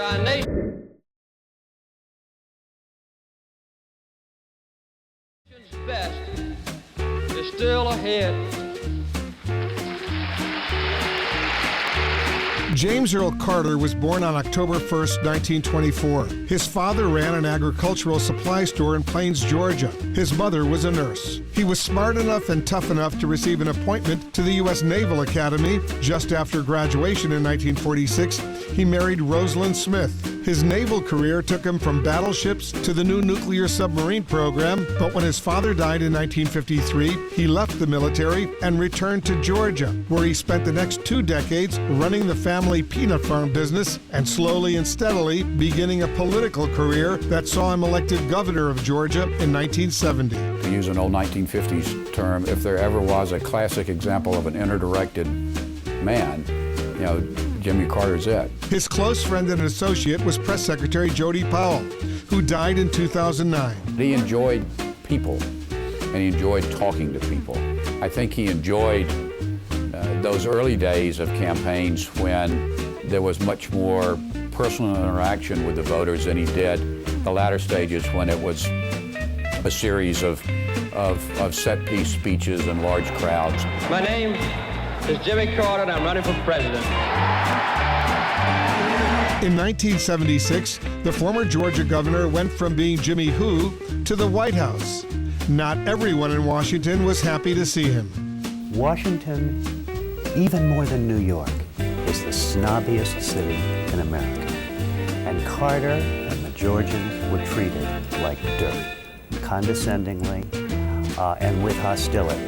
that our nation's best is still ahead. James Earl Carter was born on October 1st, 1924. His father ran an agricultural supply store in Plains, Georgia. His mother was a nurse. He was smart enough and tough enough to receive an appointment to the U.S. Naval Academy. Just after graduation in 1946, he married Rosalind Smith. His naval career took him from battleships to the new nuclear submarine program, but when his father died in 1953, he left the military and returned to Georgia, where he spent the next 2 decades running the family peanut farm business and slowly and steadily beginning a political career that saw him elected governor of Georgia in 1970. To use an old 1950s term, if there ever was a classic example of an inner-directed man, you know, Jimmy Carter's it. His close friend and associate was Press Secretary Jody Powell, who died in 2009. He enjoyed people, and he enjoyed talking to people. I think he enjoyed those early days of campaigns when there was much more personal interaction with the voters than he did the latter stages when it was a series of set-piece speeches and large crowds. My name is Jimmy Carter, and I'm running for president. In 1976, the former Georgia governor went from being Jimmy Who to the White House. Not everyone in Washington was happy to see him. Washington, even more than New York, is the snobbiest city in America. And Carter and the Georgians were treated like dirt, condescendingly and with hostility.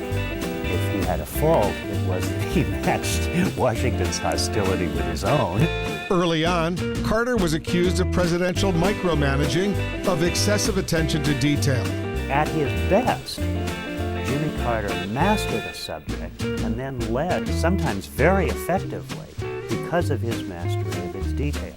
If he had a fault, it was that he matched Washington's hostility with his own. Early on, Carter was accused of presidential micromanaging, of excessive attention to detail. At his best, Jimmy Carter mastered a subject and then led, sometimes very effectively, because of his mastery of its details.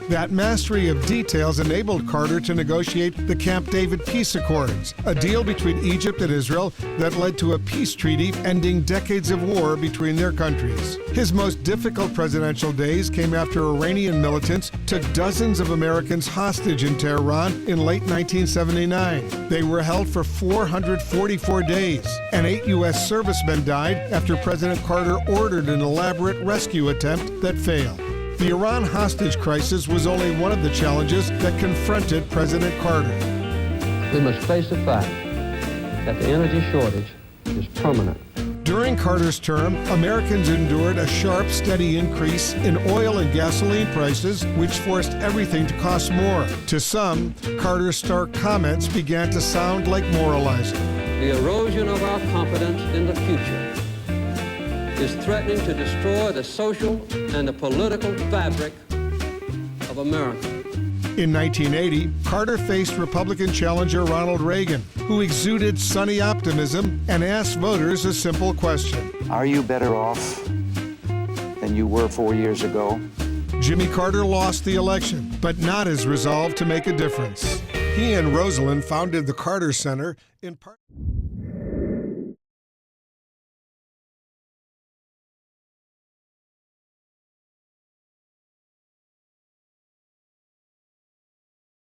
That mastery of details enabled Carter to negotiate the Camp David Peace Accords, a deal between Egypt and Israel that led to a peace treaty ending decades of war between their countries. His most difficult presidential days came after Iranian militants took dozens of Americans hostage in Tehran in late 1979. They were held for 444 days, and 8 U.S. servicemen died after President Carter ordered an elaborate rescue attempt that failed. The Iran hostage crisis was only one of the challenges that confronted President Carter. We must face the fact that the energy shortage is permanent. During Carter's term, Americans endured a sharp, steady increase in oil and gasoline prices, which forced everything to cost more. To some, Carter's stark comments began to sound like moralizing. The erosion of our confidence in the future is threatening to destroy the social and the political fabric of America. In 1980, Carter faced Republican challenger Ronald Reagan, who exuded sunny optimism and asked voters a simple question. Are you better off than you were 4 years ago? Jimmy Carter lost the election, but not his resolve to make a difference. He and Rosalind founded the Carter Center in part.